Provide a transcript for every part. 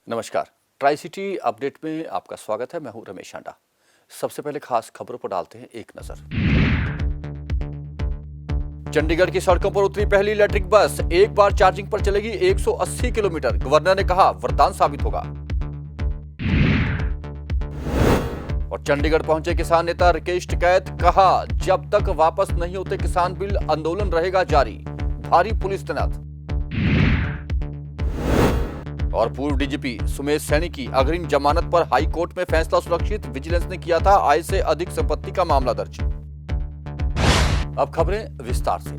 नमस्कार। Tri city update में आपका स्वागत है। मैं हूं रमेश आंडा। सबसे पहले खास खबरों पर डालते हैं एक नजर। चंडीगढ़ की सड़कों पर उतरी पहली इलेक्ट्रिक बस, एक बार चार्जिंग पर चलेगी 180 किलोमीटर। गवर्नर ने कहा वरदान साबित होगा। और चंडीगढ़ पहुंचे किसान नेता राकेश टिकैत, कहा जब तक वापस नहीं होते किसान बिल आंदोलन रहेगा जारी। भारी पुलिस तैनात। और पूर्व डीजीपी सुमेश सैनी की अग्रिम जमानत पर हाई कोर्ट में फैसला सुरक्षित। विजिलेंस ने किया था आय से अधिक संपत्ति का मामला दर्ज। अब खबरें विस्तार से।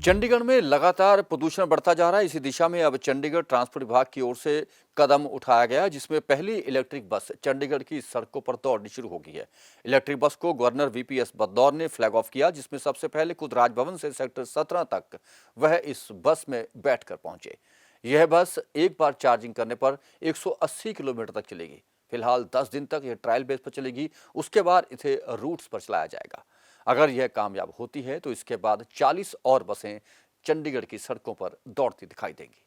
चंडीगढ़ में लगातार प्रदूषण बढ़ता जा रहा है। इसी दिशा में अब चंडीगढ़ ट्रांसपोर्ट विभाग की ओर से कदम उठाया गया, जिसमें पहली इलेक्ट्रिक बस चंडीगढ़ की सड़कों पर दौड़नी शुरू हो गई है। इलेक्ट्रिक बस को गवर्नर वीपीएस बदौर ने फ्लैग ऑफ किया, जिसमें सबसे पहले खुद राजभवन से सेक्टर 17 तक वह इस बस में बैठकर पहुंचे। यह बस एक बार चार्जिंग करने पर 180 किलोमीटर तक चलेगी। फिलहाल 10 दिन तक यह ट्रायल बेस पर चलेगी। उसके बाद इसे रूट्स पर चलाया जाएगा। अगर यह कामयाब होती है तो इसके बाद 40 और बसें चंडीगढ़ की सड़कों पर दौड़ती दिखाई देंगी।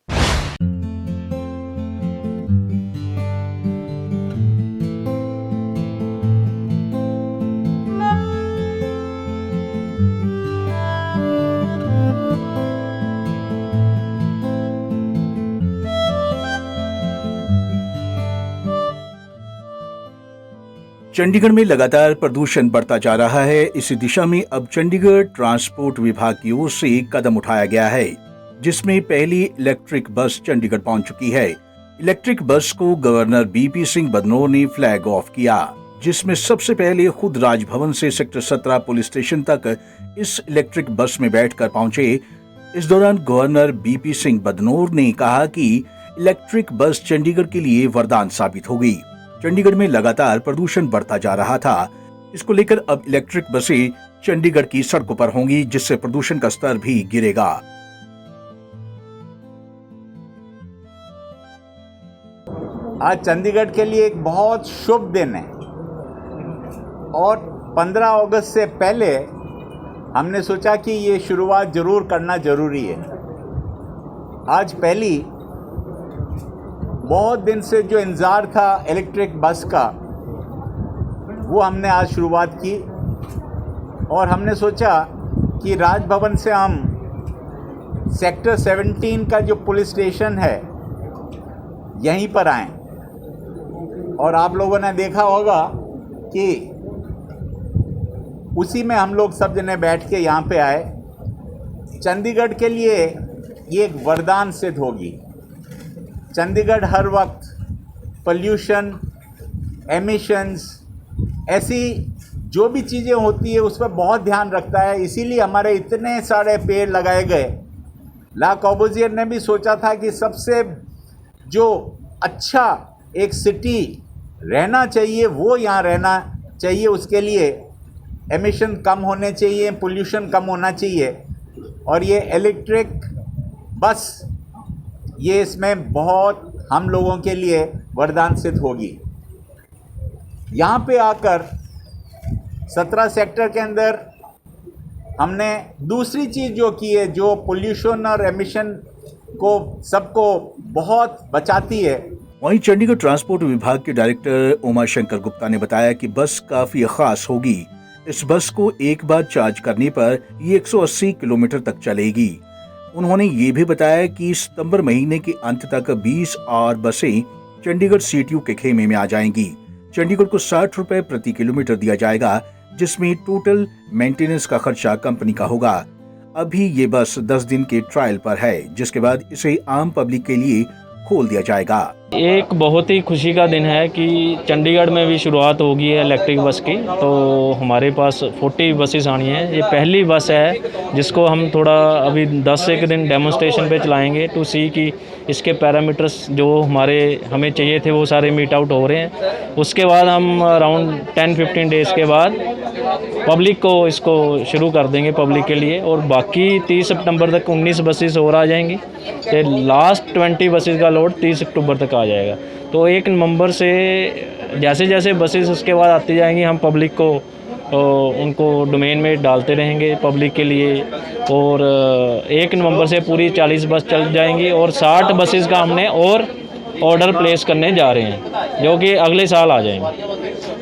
चंडीगढ़ में लगातार प्रदूषण बढ़ता जा रहा है। इसी दिशा में अब चंडीगढ़ ट्रांसपोर्ट विभाग की ओर से कदम उठाया गया है, जिसमें पहली इलेक्ट्रिक बस चंडीगढ़ पहुंच चुकी है। इलेक्ट्रिक बस को गवर्नर बीपी सिंह बदनौर ने फ्लैग ऑफ किया, जिसमें सबसे पहले खुद राजभवन से सेक्टर 17 पुलिस स्टेशन तक इस इलेक्ट्रिक बस में बैठकर पहुंचे। इस दौरान गवर्नर बीपी सिंह बदनौर ने कहा कि इलेक्ट्रिक बस चंडीगढ़ के लिए वरदान साबित होगी। चंडीगढ़ में लगातार प्रदूषण बढ़ता जा रहा था। इसको लेकर अब इलेक्ट्रिक बसें चंडीगढ़ की सड़कों पर होंगी, जिससे प्रदूषण का स्तर भी गिरेगा। आज चंडीगढ़ के लिए एक बहुत शुभ दिन है और 15 अगस्त से पहले हमने सोचा कि ये शुरुआत जरूर करना जरूरी है। आज पहली बहुत दिन से जो इंतज़ार था इलेक्ट्रिक बस का, वो हमने आज शुरुआत की और हमने सोचा कि राजभवन से हम सेक्टर 17 का जो पुलिस स्टेशन है यहीं पर आएँ। और आप लोगों ने देखा होगा कि उसी में हम लोग सब जने बैठ के यहाँ पे आए। चंडीगढ़ के लिए ये एक वरदान सिद्ध होगी। चंडीगढ़ हर वक्त पोल्यूशन, एमिशंस, ऐसी जो भी चीज़ें होती है उस पर बहुत ध्यान रखता है। इसीलिए हमारे इतने सारे पेड़ लगाए गए। ला कॉर्बुज़ियर ने भी सोचा था कि सबसे जो अच्छा एक सिटी रहना चाहिए वो यहाँ रहना चाहिए। उसके लिए एमिशन कम होने चाहिए, पोल्यूशन कम होना चाहिए। और ये इलेक्ट्रिक बस ये इसमें बहुत हम लोगों के लिए वरदान सिद्ध होगी। यहाँ पे आकर 17 सेक्टर के अंदर हमने दूसरी चीज़ जो की है, जो पोल्यूशन और एमिशन को सबको बहुत बचाती है। वहीं चंडीगढ़ ट्रांसपोर्ट विभाग के डायरेक्टर उमाशंकर गुप्ता ने बताया कि बस काफी खास होगी। इस बस को एक बार चार्ज करने पर ये 180 किलोमीटर तक चलेगी। उन्होंने ये भी बताया कि सितंबर महीने के अंत तक 20 और बसें चंडीगढ़ सीटीयू के खेमे में आ जाएंगी। चंडीगढ़ को 60 रुपए प्रति किलोमीटर दिया जाएगा, जिसमें टोटल मेंटेनेंस का खर्चा कंपनी का होगा। अभी ये बस 10 दिन के ट्रायल पर है, जिसके बाद इसे आम पब्लिक के लिए खोल दिया जाएगा। एक बहुत ही खुशी का दिन है कि चंडीगढ़ में भी शुरुआत होगी है इलेक्ट्रिक बस की। तो हमारे पास 40 बसेस आनी है। ये पहली बस है जिसको हम थोड़ा अभी 10 एक दिन डेमोन्स्ट्रेशन पे चलाएंगे टू सी कि इसके पैरामीटर्स जो हमें चाहिए थे वो सारे मीट आउट हो रहे हैं। उसके बाद हम अराउंड 10-15 डेज़ के बाद पब्लिक को इसको शुरू कर देंगे पब्लिक के लिए। और बाकी 30 सितंबर तक 19 बसेस और आ जाएंगी। तो लास्ट 20 बसेस का लोड 30 अक्टूबर तक आ जाएगा। तो 1 नवंबर से जैसे जैसे बसेस उसके बाद आती जाएंगी, हम पब्लिक को उनको डोमेन में डालते रहेंगे पब्लिक के लिए। और 1 नवंबर से पूरी 40 बस चल जाएंगी और 60 बसेस का हमने और ऑर्डर प्लेस करने जा रहे हैं, जो कि अगले साल आ जाएंगे।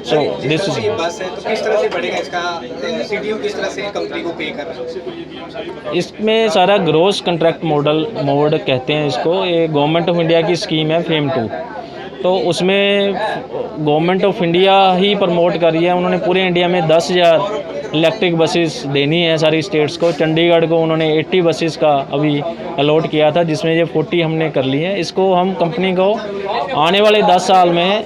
सो दिस इज ये बस है तो किस तरह से बढ़ेगा इसका सीडीओ, किस तरह से कंपनी को पे कर रहा है? इसमें सारा ग्रोस कॉन्ट्रैक्ट मोड कहते हैं इसको। ये गवर्नमेंट ऑफ इंडिया की स्कीम है फेम 2, तो उसमें government of India he promote कर रही है। उन्होंने पूरे इंडिया में 10,000 इलेक्ट्रिक बसेस देनी है सारी स्टेट्स को। चंडीगढ़ को उन्होंने 80 बसेस का अभी अलॉट किया था, जिसमें ये 40 हमने कर ली है। इसको हम कंपनी को आने वाले 10 साल में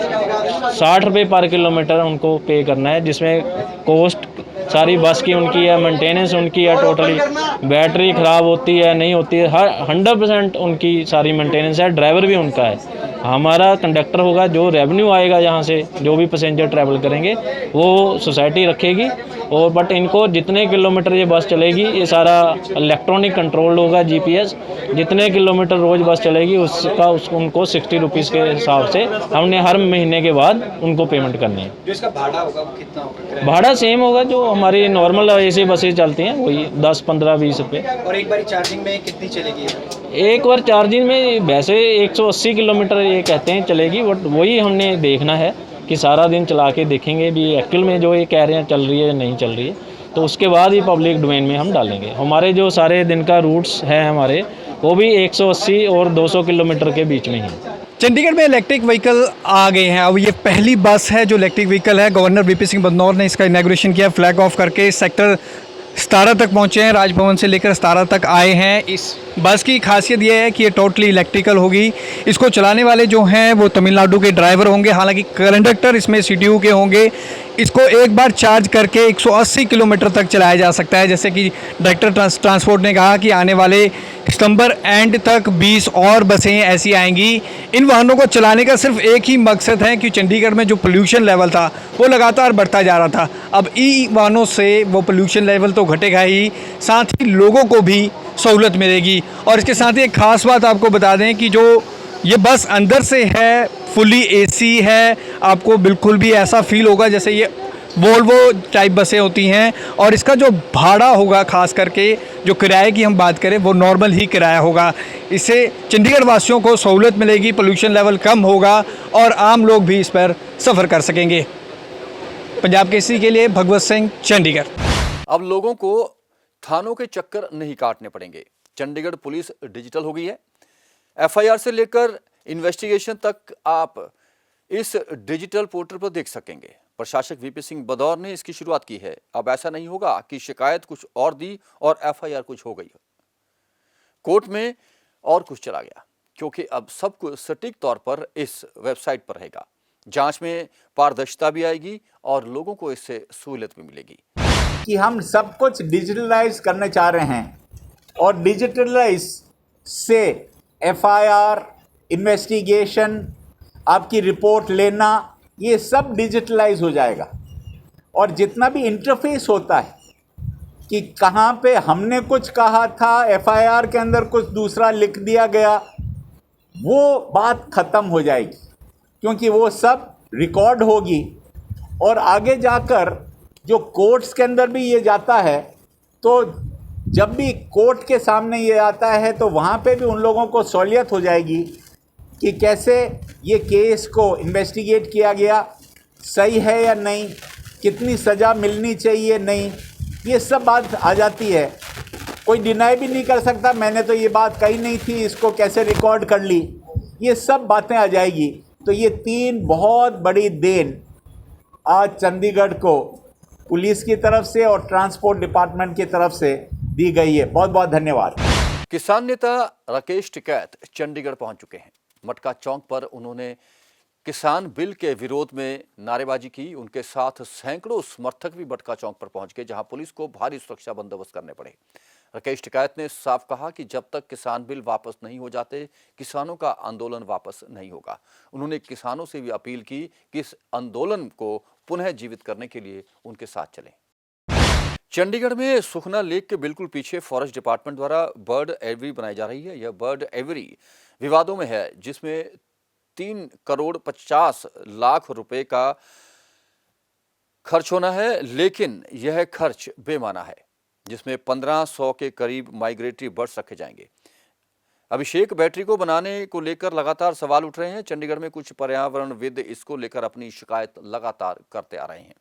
60 रुपये पर किलोमीटर उनको पे करना है, जिसमें कॉस्ट सारी बस की उनकी है, मेंटेनेंस उनकी है, टोटली बैटरी ख़राब होती है नहीं होती है, हर 100% उनकी सारी मेंटेनेंस है। ड्राइवर भी उनका है, हमारा कंडक्टर होगा। जो रेवेन्यू आएगा यहाँ से जो भी पैसेंजर ट्रैवल करेंगे वो सोसाइटी रखेगी। और बट इनको जितने किलोमीटर ये बस चलेगी ये सारा इलेक्ट्रॉनिक कंट्रोल होगा, जीपीएस। जितने किलोमीटर रोज़ बस चलेगी उसका उनको 60 रुपीज़ के हिसाब से हमने हर महीने के बाद उनको पेमेंट करनी है। जो इसका भाड़ा होगा वो कितना होगा? भाड़ा सेम होगा जो हमारी नॉर्मल ऐसी बसेज चलती हैं, वही 10, 15, 20 रुपये। और एक बार चार्जिंग में कितनी चलेगी? एक बार चार्जिंग में वैसे 180 किलोमीटर ये कहते हैं चलेगी, बट वही हमने देखना है कि सारा दिन चला के देखेंगे भी एक्चुअल में जो ये कह रहे हैं चल रही है या नहीं चल रही है, तो उसके बाद ही पब्लिक डोमेन में हम डालेंगे। हमारे जो सारे दिन का रूट्स हैं हमारे, वो भी 180 और 200 किलोमीटर के बीच में ही। चंडीगढ़ में इलेक्ट्रिक व्हीकल आ गए हैं। अब ये पहली बस है जो इलेक्ट्रिक व्हीकल है। गवर्नर वीपी सिंह बदनौर ने इसका इनॉग्रेशन किया, फ्लैग ऑफ करके सेक्टर 17 तक पहुंचे हैं। राजभवन से लेकर 17 तक आए हैं। इस बस की खासियत यह है कि ये टोटली इलेक्ट्रिकल होगी। इसको चलाने वाले जो हैं वो तमिलनाडु के ड्राइवर होंगे, हालांकि कंडक्टर इसमें सीटीयू के होंगे। इसको एक बार चार्ज करके 180 किलोमीटर तक चलाया जा सकता है। जैसे कि डायरेक्टर ट्रांसपोर्ट ने कहा कि आने वाले सितंबर एंड तक 20 और बसें ऐसी आएंगी। इन वाहनों को चलाने का सिर्फ एक ही मकसद है कि चंडीगढ़ में जो पोल्यूशन लेवल था वो लगातार बढ़ता जा रहा था। अब ई वाहनों से वो पोल्यूशन लेवल तो घटेगा ही, साथ ही लोगों को भी सहूलत मिलेगी। और इसके साथ ही एक ख़ास बात आपको बता दें कि जो ये बस अंदर से है फुली एसी है, आपको बिल्कुल भी ऐसा फील होगा जैसे ये वोल्वो टाइप बसें होती हैं। और इसका जो भाड़ा होगा, ख़ास करके जो किराए की हम बात करें, वो नॉर्मल ही किराया होगा। इससे चंडीगढ़ वासियों को सहूलत मिलेगी, पोल्यूशन लेवल कम होगा और आम लोग भी इस पर सफ़र कर सकेंगे। पंजाब केसरी के लिए भगवत सिंह, चंडीगढ़। अब लोगों को थानों के चक्कर नहीं काटने पड़ेंगे। चंडीगढ़ पुलिस डिजिटल हो गई है। एफआईआर से लेकर इन्वेस्टिगेशन तक आप इस डिजिटल पोर्टल पर देख सकेंगे। प्रशासक वीपी सिंह बदौर ने इसकी शुरुआत की है। अब ऐसा नहीं होगा कि शिकायत कुछ और दी और एफआईआर कुछ हो गई, कोर्ट में और कुछ चला गया, क्योंकि अब सब कुछ सटीक तौर पर इस वेबसाइट पर रहेगा। जांच में पारदर्शिता भी आएगी और लोगों को इससे सहूलियत भी मिलेगी। कि हम सब कुछ डिजिटलाइज करने चाह रहे हैं और डिजिटलाइज से एफआईआर, इन्वेस्टिगेशन, आपकी रिपोर्ट लेना, ये सब डिजिटलाइज हो जाएगा। और जितना भी इंटरफेस होता है कि कहाँ पे हमने कुछ कहा था, एफआईआर के अंदर कुछ दूसरा लिख दिया गया, वो बात ख़त्म हो जाएगी, क्योंकि वो सब रिकॉर्ड होगी। और आगे जाकर जो कोर्ट्स के अंदर भी ये जाता है, तो जब भी कोर्ट के सामने ये आता है तो वहाँ पे भी उन लोगों को सहूलियत हो जाएगी कि कैसे ये केस को इन्वेस्टिगेट किया गया, सही है या नहीं, कितनी सज़ा मिलनी चाहिए नहीं, ये सब बात आ जाती है। कोई डिनाई भी नहीं कर सकता मैंने तो ये बात कही नहीं थी, इसको कैसे रिकॉर्ड कर ली, ये सब बातें आ जाएगी। तो ये 3 बहुत बड़ी देन आज चंडीगढ़ को पुलिस की तरफ से और ट्रांसपोर्ट डिपार्टमेंट की तरफ से दी गई है। बहुत बहुत धन्यवाद। किसान नेता राकेश टिकैत चंडीगढ़ पहुंच चुके हैं। मटका चौक पर उन्होंने किसान बिल के विरोध में नारेबाजी की। उनके साथ सैकड़ों समर्थक भी मटका चौक पर पहुंच गए, जहां पुलिस को भारी सुरक्षा बंदोबस्त करने पड़े। राकेश टिकैत ने साफ कहा कि जब तक किसान बिल वापस नहीं हो जाते, किसानों का आंदोलन वापस नहीं होगा। उन्होंने किसानों से भी अपील की कि इस आंदोलन को पुनः जीवित करने के लिए उनके साथ चलें। चंडीगढ़ में सुखना लेक के बिल्कुल पीछे फॉरेस्ट डिपार्टमेंट द्वारा बर्ड एवरी बनाई जा रही है। यह बर्ड एवरी विवादों में है, जिसमें 3 करोड़ 50 लाख रुपए का खर्च होना है, लेकिन यह खर्च बेमाना है, जिसमें 1500 के करीब माइग्रेटरी बर्ड्स रखे जाएंगे। अभिषेक बैटरी को बनाने को लेकर लगातार सवाल उठ रहे हैं। चंडीगढ़ में कुछ पर्यावरणविद इसको लेकर अपनी शिकायत लगातार करते आ रहे हैं।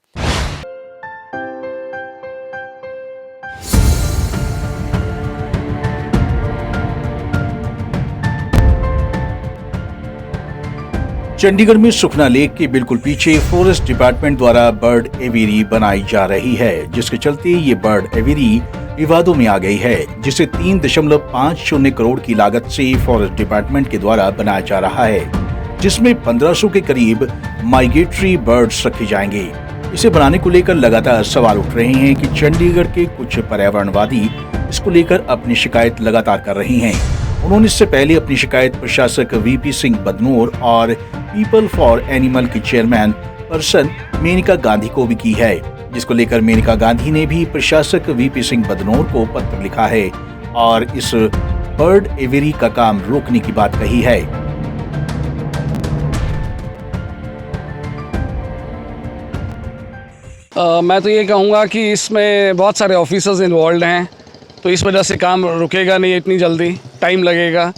चंडीगढ़ में सुखना लेक के बिल्कुल पीछे फॉरेस्ट डिपार्टमेंट द्वारा बर्ड एवियरी बनाई जा रही है, जिसके चलते ये बर्ड एवियरी विवादों में आ गई है, जिसे 3.50 करोड़ की लागत से फॉरेस्ट डिपार्टमेंट के द्वारा बनाया जा रहा है, जिसमें 1500 के करीब माइग्रेटरी बर्ड्स रखे जाएंगे। इसे बनाने को लेकर लगातार सवाल उठ रहे हैं कि चंडीगढ़ के कुछ पर्यावरणवादी इसको लेकर अपनी शिकायत लगातार कर रही हैं। उन्होंने इससे पहले अपनी शिकायत प्रशासक वीपी सिंह बदनोर और पीपल फॉर एनिमल की चेयरमैन पर्सन मेनका गांधी को भी की है, जिसको लेकर मेनका गांधी ने भी प्रशासक वीपी सिंह बदनोर को पत्र लिखा है और इस बर्ड एवियरी का काम रोकने की बात कही है। मैं तो ये कहूँगा कि इसमें बहुत सारे ऑफिसर्स इन्वॉल्व हैं, तो इस वजह से काम रुकेगा नहीं इतनी जल्दी, टाइम लगेगा।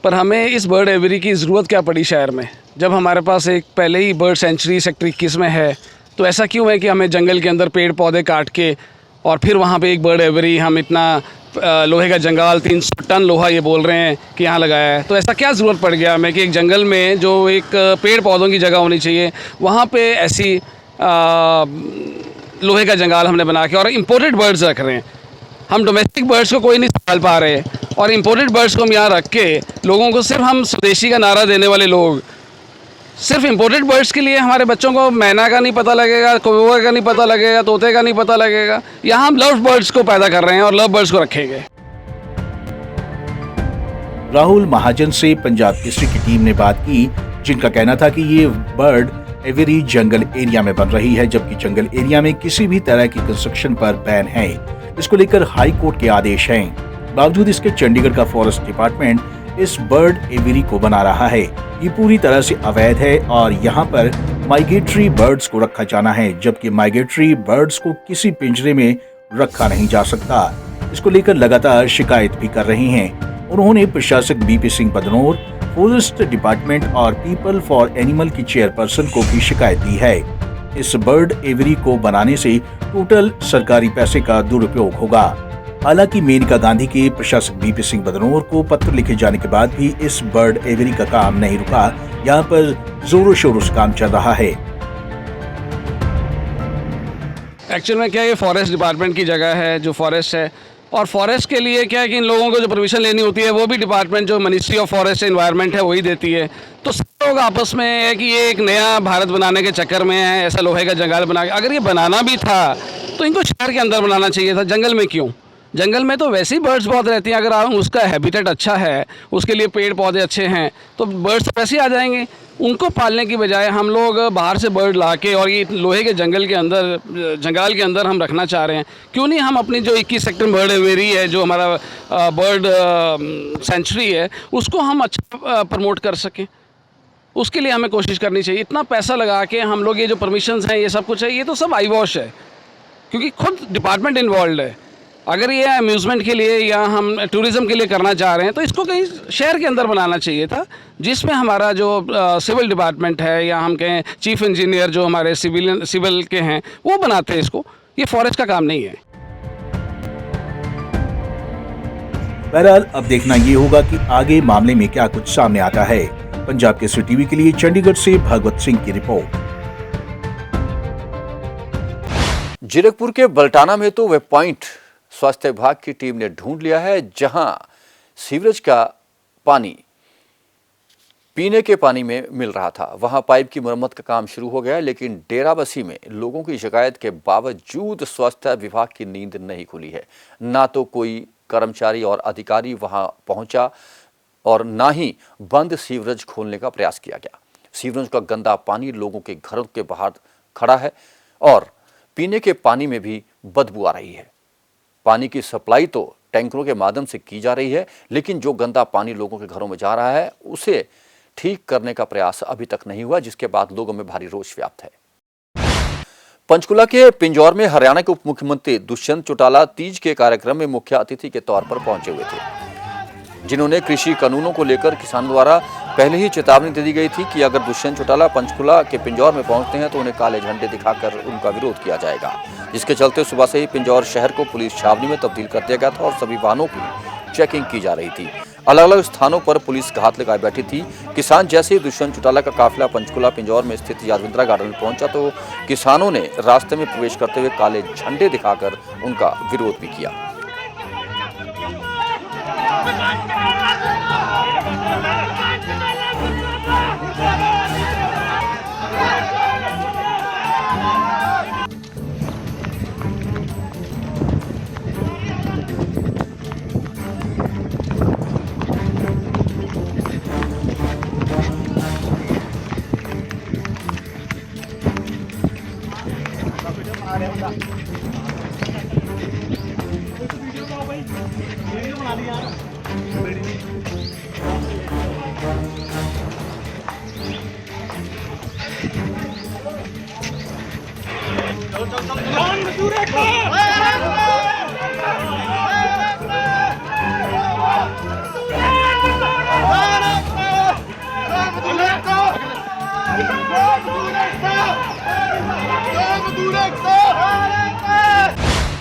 पर हमें इस बर्ड एवियरी की ज़रूरत क्या पड़ी शहर में, जब हमारे पास एक पहले ही बर्ड सेंचुरी सेक्टर 21 में है। तो ऐसा क्यों है कि हमें जंगल के अंदर पेड़ पौधे काट के और फिर वहाँ पे एक बर्ड एवियरी, हम इतना लोहे का जंगाल 300 टन लोहा ये बोल रहे हैं कि यहाँ लगाया है। तो ऐसा क्या ज़रूरत पड़ गया हमें कि एक जंगल में जो एक पेड़ पौधों की जगह होनी चाहिए, वहाँ पे ऐसी लोहे का जंगाल हमने बना के और इम्पोर्टेड बर्ड्स रख रहे हैं। हम डोमेस्टिक बर्ड्स को कोई नहीं संभाल पा रहे और इम्पोर्टेड बर्ड्स को हम यहाँ रख के लोगों को, सिर्फ हम स्वदेशी का नारा देने वाले लोग, सिर्फ इम्पोर्टेड बर्ड्स के लिए हमारे बच्चों को मैना का नहीं पता लगेगा, कौवा का नहीं पता लगेगा, तोते का नहीं पता लगेगा। यहाँ हम लव बर्ड्स को पैदा कर रहे हैं और लव बर्ड्स को रखेंगे। राहुल महाजन से पंजाब केसरी की टीम ने बात की, जिनका कहना था कि ये बर्ड एवियरी जंगल एरिया में बन रही है, जबकि जंगल एरिया में किसी भी तरह की कंस्ट्रक्शन पर बैन है। इसको लेकर हाई कोर्ट के आदेश हैं। बावजूद इसके चंडीगढ़ का फॉरेस्ट डिपार्टमेंट इस बर्ड एवियरी को बना रहा है। ये पूरी तरह से अवैध है और यहाँ पर माइग्रेटरी बर्ड्स को रखा जाना है, जबकि माइग्रेटरी बर्ड्स को किसी पिंजरे में रखा नहीं जा सकता। इसको लेकर लगातार शिकायत भी कर रहे हैं। उन्होंने प्रशासक BP Singh Badnore, forest department और पीपल फॉर एनिमल की चेयरपर्सन को भी शिकायत दी है। इस बर्ड एवियरी को बनाने से टोटल सरकारी पैसे का दुरुपयोग होगा। हालांकि मेनका गांधी के प्रशासक बीपी सिंह बदनोर को पत्र लिखे जाने के बाद भी इस बर्ड एवियरी का काम नहीं रुका। यहाँ पर जोरों शोरों से काम चल रहा है। एक्चुअल में क्या है, ये फॉरेस्ट डिपार्टमेंट की जगह है, जो फॉरेस्ट है, और फॉरेस्ट के लिए क्या है कि इन लोगों को जो परमिशन लेनी होती है वो भी डिपार्टमेंट, जो मिनिस्ट्री ऑफ फॉरेस्ट एनवायरनमेंट है, वही देती है। तो सब लोग आपस में है कि ये एक नया भारत बनाने के चक्कर में है, ऐसा लोहे का जंगल बना के। अगर ये बनाना भी था तो इनको शहर के अंदर बनाना चाहिए था, जंगल में क्यों? जंगल में तो वैसे ही बर्ड्स बहुत रहती हैं। अगर उसका हैबिटेट अच्छा है, उसके लिए पेड़ पौधे अच्छे हैं, तो बर्ड्स तो वैसे ही आ जाएंगे। उनको पालने की बजाय हम लोग बाहर से बर्ड ला के और ये लोहे के जंगल के अंदर, जंगाल के अंदर हम रखना चाह रहे हैं। क्यों नहीं हम अपनी जो 21 सेक्टर बर्ड एवियरी है, जो हमारा बर्ड सेंचुरी है, उसको हम अच्छा प्रमोट कर सकें। उसके लिए हमें कोशिश करनी चाहिए। इतना पैसा लगा के हम लोग ये जो परमिशंस हैं, ये सब कुछ है, ये तो सब आई वॉश है, क्योंकि खुद डिपार्टमेंट इन्वॉल्व है। अगर ये अम्यूज़मेंट के लिए या हम टूरिज़्म के लिए करना चाह रहे हैं तो इसको कहीं शहर के अंदर बनाना चाहिए था, जिसमें हमारा जो सिविल डिपार्टमेंट है, या हम कहें चीफ इंजीनियर जो हमारे सिविल के हैं, वो बनाते हैं इसको। ये फॉरेस्ट का काम नहीं है। बहरहाल अब देखना ये होगा कि आगे मामले में क्या कुछ सामने आता है। पंजाब केसरी टीवी के लिए चंडीगढ़ से भगवत सिंह की रिपोर्ट। जीरकपुर के बल्टाना में तो वह पॉइंट स्वास्थ्य विभाग की टीम ने ढूंढ लिया है, जहां सीवरेज का पानी पीने के पानी में मिल रहा था। वहां पाइप की मरम्मत का काम शुरू हो गया, लेकिन डेराबस्सी में लोगों की शिकायत के बावजूद स्वास्थ्य विभाग की नींद नहीं खुली है। ना तो कोई कर्मचारी और अधिकारी वहां पहुंचा और ना ही बंद सीवरेज खोलने का प्रयास किया गया। सीवरेज का गंदा पानी लोगों के घरों के बाहर खड़ा है और पीने के पानी में भी बदबू आ रही है। पानी की सप्लाई तो टैंकरों के माध्यम से की जा रही है, लेकिन जो गंदा पानी लोगों के घरों में जा रहा है उसे ठीक करने का प्रयास अभी तक नहीं हुआ, जिसके बाद लोगों में भारी रोष व्याप्त है। पंचकुला के पिंजौर में हरियाणा के उप मुख्यमंत्री दुष्यंत चौटाला तीज के कार्यक्रम में मुख्य अतिथि के तौर पर पहुंचे हुए थे। जिन्होंने कृषि कानूनों को लेकर किसानों द्वारा पहले ही चेतावनी दे दी गई थी कि अगर दुष्यंत चौटाला पंचकुला के पिंजौर में पहुंचते हैं तो उन्हें काले झंडे दिखाकर उनका विरोध किया जाएगा। जिसके चलते सुबह से ही पिंजौर शहर को पुलिस छावनी में तब्दील कर दिया गया था और सभी वाहनों की चेकिंग की जा रही थी। अलग अलग स्थानों पर पुलिस घात लगाए बैठी थी। किसान जैसे ही दुष्यंत चौटाला का काफिला पंचकुला पिंजौर में स्थित यादविंद्रा गार्डन में पहुंचा तो किसानों ने रास्ते में प्रवेश करते हुए काले झंडे दिखाकर उनका विरोध भी किया।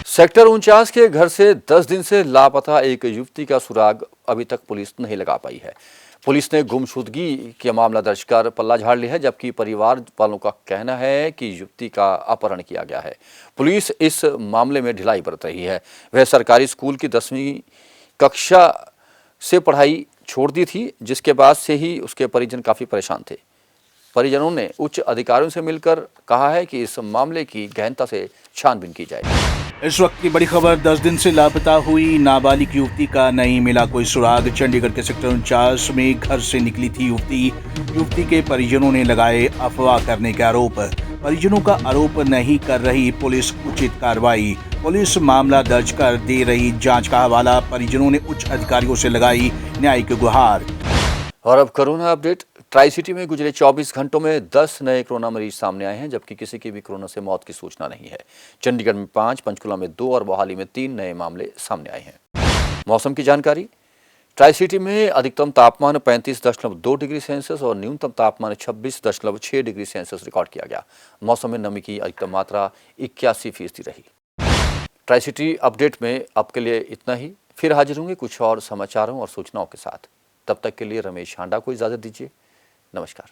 सेक्टर 49 के घर से 10 दिन से लापता एक युवती का सुराग अभी तक पुलिस नहीं लगा पाई है। पुलिस ने गुमशुदगी का मामला दर्ज कर पल्ला झाड़ लिया है, जबकि परिवार वालों का कहना है कि युवती का अपहरण किया गया है। पुलिस इस मामले में ढिलाई बरत रही है। वह सरकारी स्कूल की 10वीं कक्षा से पढ़ाई छोड़ दी थी, जिसके बाद से ही उसके परिजन काफ़ी परेशान थे। परिजनों ने उच्च अधिकारियों से मिलकर कहा है कि इस मामले की गहनता से छानबीन की जाए। इस वक्त की बड़ी खबर, 10 दिन से लापता हुई नाबालिग युवती का नहीं मिला कोई सुराग। चंडीगढ़ के सेक्टर 49 में घर से निकली थी युवती के परिजनों ने लगाए अफवाह करने के आरोप। परिजनों का आरोप नहीं कर रही पुलिस उचित कार्रवाई। पुलिस मामला दर्ज कर दे रही जांच का हवाला। परिजनों ने उच्च अधिकारियों से लगाई न्यायिक गुहार। और अब कोरोना अपडेट। ट्राई सिटी में गुजरे 24 घंटों में 10 नए कोरोना मरीज सामने आए हैं, जबकि किसी की भी कोरोना से मौत की सूचना नहीं है। चंडीगढ़ में 5, पंचकुला में 2 और मोहाली में 3 नए मामले सामने आए हैं। मौसम की जानकारी। ट्राई सिटी में अधिकतम तापमान 35.2 डिग्री सेल्सियस और न्यूनतम तापमान 26.6 डिग्री सेल्सियस रिकॉर्ड किया गया। मौसम में नमी की अधिकतम मात्रा 81% रही। ट्राई सिटी अपडेट में अब के लिए इतना ही। फिर हाजिर होंगे कुछ और समाचारों और सूचनाओं के साथ। तब तक के लिए रमेश हांडा को इजाज़त दीजिए। नमस्कार।